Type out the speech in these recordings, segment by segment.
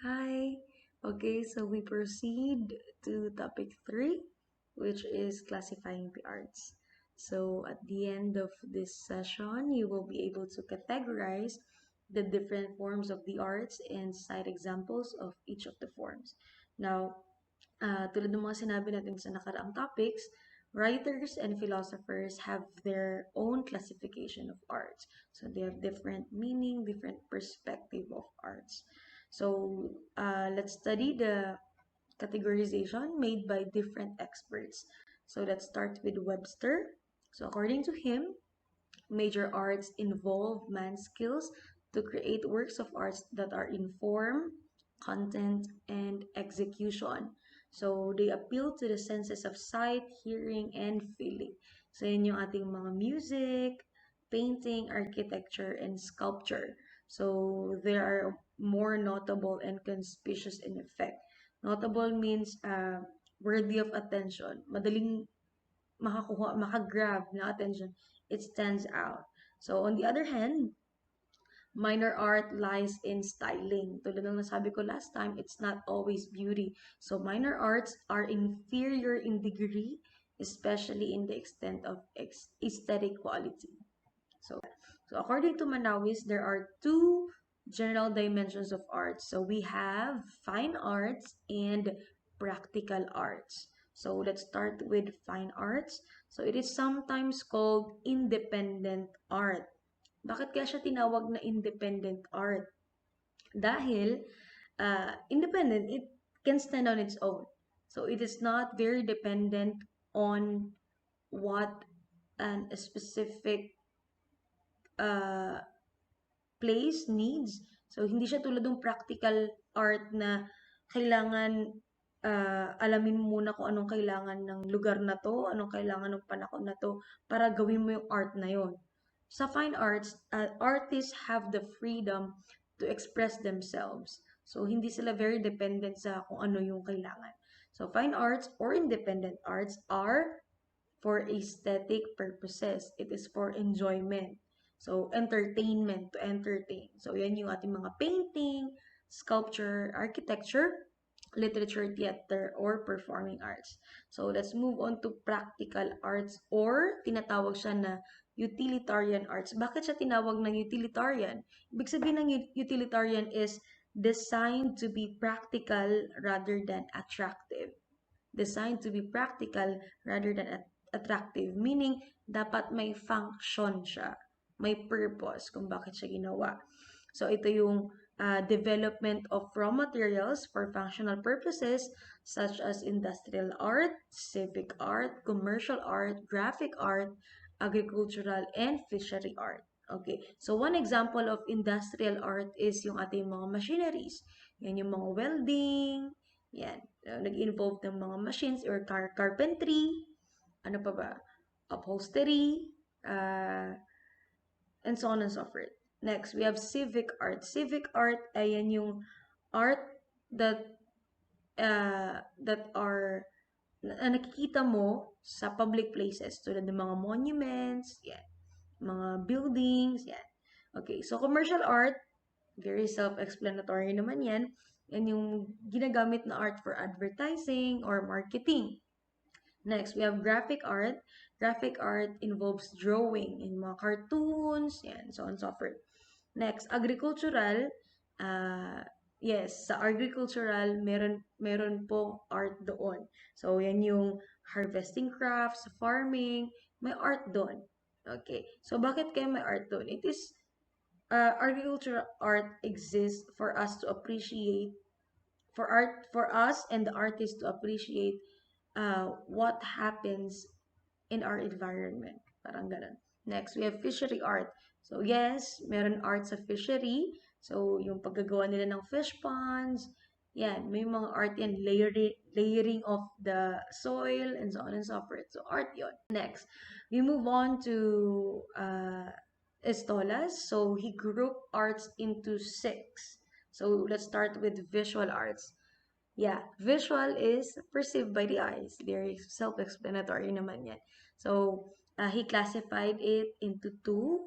Hi. Okay, so we proceed to topic 3, which is classifying the arts. So at the end of this session, you will be able to categorize the different forms of the arts and cite examples of each of the forms. Now, tulad ng mga sinabi natin sa nakaraang topics, writers and philosophers have their own classification of arts. So they have different meaning, different perspective of arts. So let's study the categorization made by different experts. So let's start with Webster. So according to him, major arts involve man's skills to create works of arts that are in form, content, and execution. So they appeal to the senses of sight, hearing, and feeling. So yun yung ating mga music, painting, architecture, and sculpture. So they are more notable and conspicuous in effect. Notable means worthy of attention. Madaling makakuha, makagrab na attention. It stands out. So on the other hand, minor art lies in styling. Tulad ng nasabi ko last time, it's not always beauty. So minor arts are inferior in degree, especially in the extent of aesthetic quality. So according to Manaois, there are two general dimensions of art. So we have fine arts and practical arts. So let's start with fine arts. So it is sometimes called independent art. Bakit kaya siya tinawag na independent art? Dahil independent, it can stand on its own. So it is not very dependent on what a specific uh, place needs. So hindi siya tulad ng practical art na kailangan alamin mo muna kung anong kailangan ng lugar na to, anong kailangan ng panahon na to para gawin mo yung art na yon. Sa fine arts, artists have the freedom to express themselves. So hindi sila very dependent sa kung ano yung kailangan. So fine arts or independent arts are for aesthetic purposes. It is for enjoyment. So, entertainment, to entertain. So, yan yung ating mga painting, sculpture, architecture, literature, theater, or performing arts. So, let's move on to practical arts or tinatawag siya na utilitarian arts. Bakit siya tinawag na utilitarian? Ibig sabihin ng utilitarian is designed to be practical rather than attractive. Designed to be practical rather than attractive. Meaning, dapat may function siya. May purpose kung bakit siya ginawa. So, ito yung development of raw materials for functional purposes such as industrial art, civic art, commercial art, graphic art, agricultural, and fishery art. Okay. So, one example of industrial art is yung ating mga machineries. Yan yung mga welding, yan. Nag-involve ng mga machines or carpentry, ano pa ba? Upholstery, and so on and so forth. Next, we have civic art. Civic art, ayan yung art that are na nakikita mo sa public places tulad ng mga monuments, yan, mga buildings, yan. Okay, so commercial art, very self-explanatory naman yan. Yan yung ginagamit na art for advertising or marketing. Next, we have graphic art. Graphic art involves drawing in mga cartoons, yan, so on and so forth. Next, agricultural. Yes, sa agricultural, meron po art doon. So, yan yung harvesting crafts, farming, may art doon. Okay. So, bakit kaya may art doon? It is, agricultural art exists for us to appreciate, for us and the artists to appreciate what happens in our environment. Parang ganun. Next, we have fishery art. So, yes, meron art sa fishery. So, yung paggagawa nila ng fish ponds. Yan, may mga art yan, layering of the soil, and so on and so forth. So, art yon. Next, we move on to Estolas. So, he grouped arts into 6. So, let's start with visual arts. Yeah, visual is perceived by the eyes. Very self-explanatory naman yan. So, he classified it into two,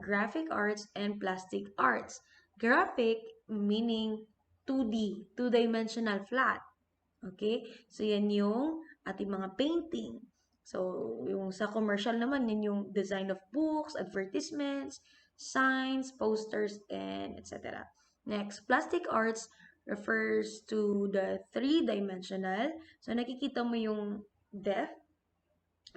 graphic arts and plastic arts. Graphic meaning 2D, two-dimensional flat. Okay? So, yan yung ating mga painting. So, yung sa commercial naman, yan yung design of books, advertisements, signs, posters, and etc. Next, plastic arts refers to the three-dimensional. So, nakikita mo yung depth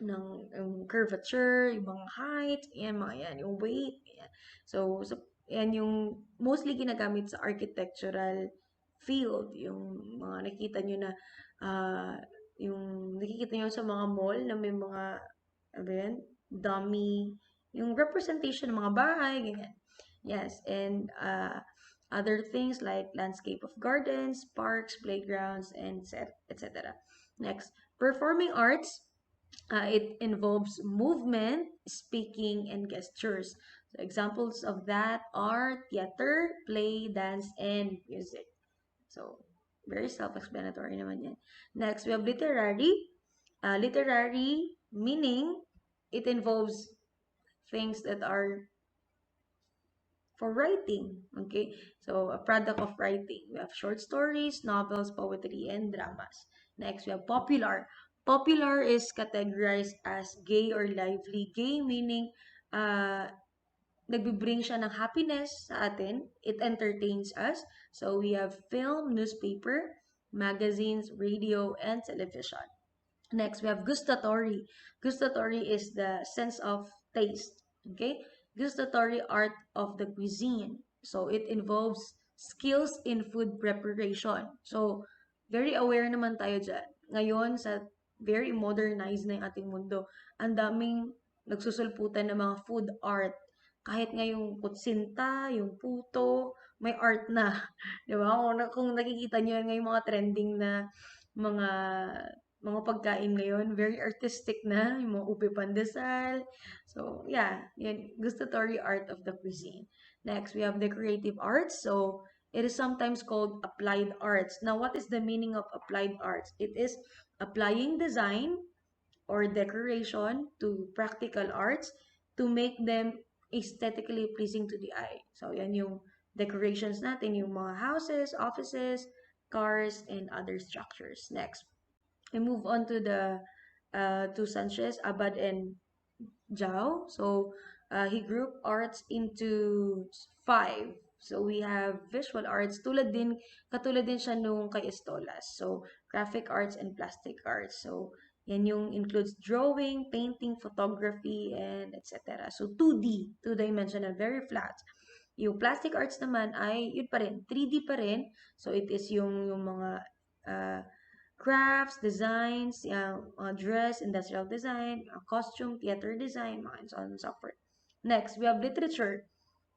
ng yung curvature, yung mga height, yan, mga yan, yung weight, yan. So, yan yung mostly ginagamit sa architectural field, yung mga nakikita nyo na, ah, yung nakikita nyo sa mga mall na may mga, ano yan, dummy, yung representation ng mga bahay, ganyan. Yes, and other things like landscape of gardens, parks, playgrounds, and etc. Next, performing arts. It involves movement, speaking, and gestures. So examples of that are theater, play, dance, and music. So, very self-explanatory naman yan. Next, we have literary. Literary meaning, it involves things that are for writing. Okay? So, a product of writing. We have short stories, novels, poetry, and dramas. Next, we have popular. Popular is categorized as gay or lively. Gay meaning, nagbibring siya ng happiness sa atin. It entertains us. So, we have film, newspaper, magazines, radio, and television. Next, we have gustatory. Gustatory is the sense of taste. Okay? Gustatory art of the cuisine. So, it involves skills in food preparation. So, very aware naman tayo dyan. Ngayon, sa very modernized na yung ating mundo, ang daming nagsusulputan ng mga food art. Kahit nga yung kutsinta, yung puto, may art na. Di ba? Kung nakikita nyo yan ngayong mga trending na mga mga pagkain ngayon, very artistic na, yung mga ubi pandesal. So, yeah, yun, gustatory art of the cuisine. Next, we have the creative arts. So, it is sometimes called applied arts. Now, what is the meaning of applied arts? It is applying design or decoration to practical arts to make them aesthetically pleasing to the eye. So, yan yung decorations natin, yung mga houses, offices, cars, and other structures. Next, we move on to the to Sanchez, Abad, and Zhao. So he grouped arts into five. So we have visual arts, katulad din siya nung kay Estolas. So graphic arts and plastic arts. So yan yung includes drawing, painting, photography, and etc. So 2D, two-dimensional, very flat. Yung plastic arts naman ay yun pa rin, 3D pa rin. So it is yung mga uh, crafts, designs, dress, industrial design, costume, theater design, mga and so on and so forth. Next, we have literature.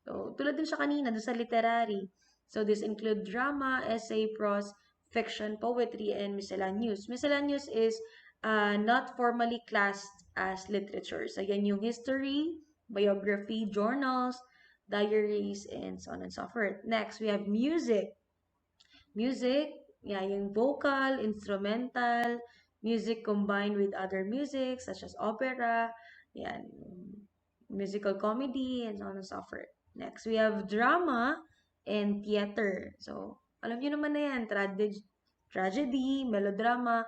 So, tulad din siya kanina, doon sa literary. So, this include drama, essay, prose, fiction, poetry, and miscellaneous. Miscellaneous is not formally classed as literature. So, yan yung history, biography, journals, diaries, and so on and so forth. Next, we have music. Music, yeah, yung vocal, instrumental, music combined with other music such as opera, yan, musical comedy, and so on and so forth. Next, we have drama and theater. So, alam niyo naman na yan, tragedy, melodrama,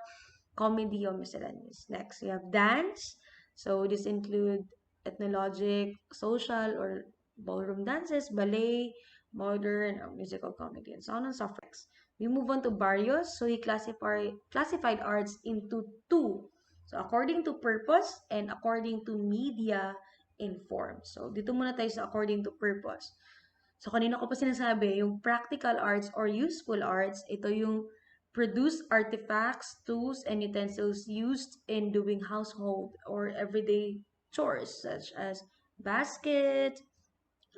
comedy, or miscellaneous. Next, we have dance. So, this include ethnologic, social, or ballroom dances, ballet, modern, or musical comedy, and so on and so forth. We move on to Barrios. So he classified arts into two. So according to purpose and according to media in form. So dito muna tayo sa according to purpose. So kanina ko pa sinasabi, yung practical arts or useful arts, ito yung produce artifacts, tools, and utensils used in doing household or everyday chores such as basket,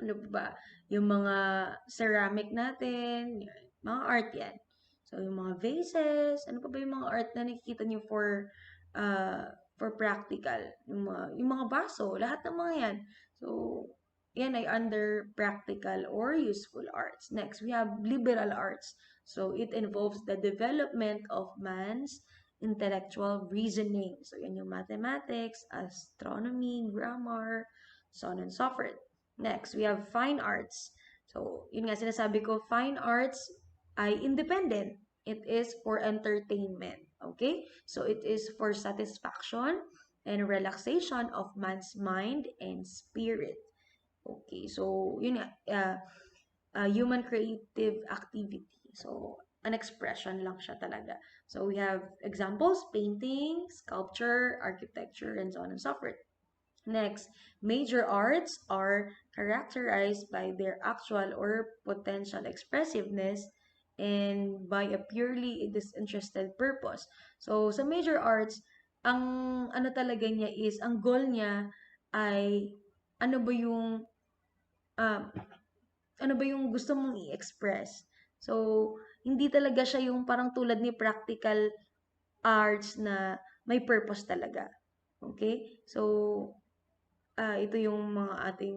ano ba, yung mga ceramic natin, mga art yan. So, yung mga vases, ano pa ba yung mga art na nakikita niyo for practical? Yung mga baso, lahat ng mga yan. So, yan ay under practical or useful arts. Next, we have liberal arts. So, it involves the development of man's intellectual reasoning. So, yan yung mathematics, astronomy, grammar, so on and so forth. Next, we have fine arts. So, yun nga sinasabi ko, fine arts ay independent. It is for entertainment. Okay? So it is for satisfaction and relaxation of man's mind and spirit. Okay, so yun nga, human creative activity. So, an expression lang siya talaga. So, we have examples, painting, sculpture, architecture, and so on and so forth. Next, major arts are characterized by their actual or potential expressiveness and by a purely disinterested purpose. So, sa major arts, ang ano talaga niya is, ang goal niya ay ano ba yung um, ano ba yung gusto mong i-express. So, hindi talaga siya yung parang tulad ni practical arts na may purpose talaga. Okay? So, ito yung mga ating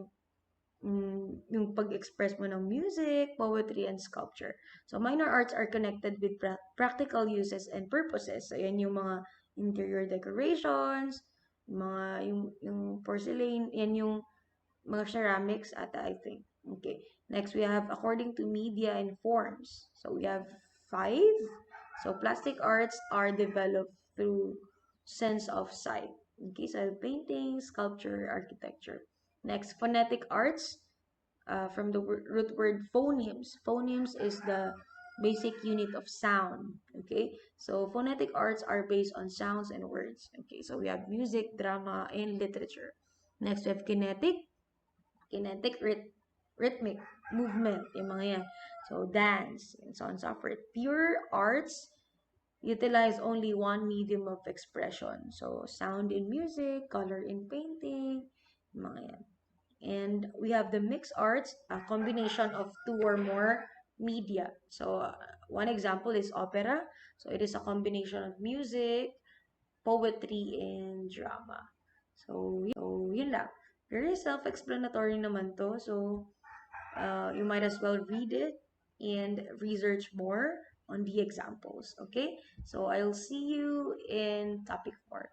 yung pag-express mo ng music, poetry, and sculpture. So, minor arts are connected with practical uses and purposes. So, yan yung mga interior decorations, yung porcelain, yan yung mga ceramics ata, I think. Okay. Next, we have according to media and forms. So, we have five. So, plastic arts are developed through sense of sight. Okay, so painting, sculpture, architecture. Next, phonetic arts from the root word phonemes. Phonemes is the basic unit of sound. Okay, so phonetic arts are based on sounds and words. Okay, so we have music, drama, and literature. Next, we have kinetic, rhythmic, movement, yung mga yan. So, dance, and so on and so forth. Pure arts utilize only one medium of expression. So, sound in music, color in painting, yung mga yan. And we have the mixed arts, a combination of two or more media. So, one example is opera. So, it is a combination of music, poetry, and drama. So, yun lang. Very self-explanatory naman to. So, you might as well read it and research more on the examples. Okay? So, I'll see you in topic 4.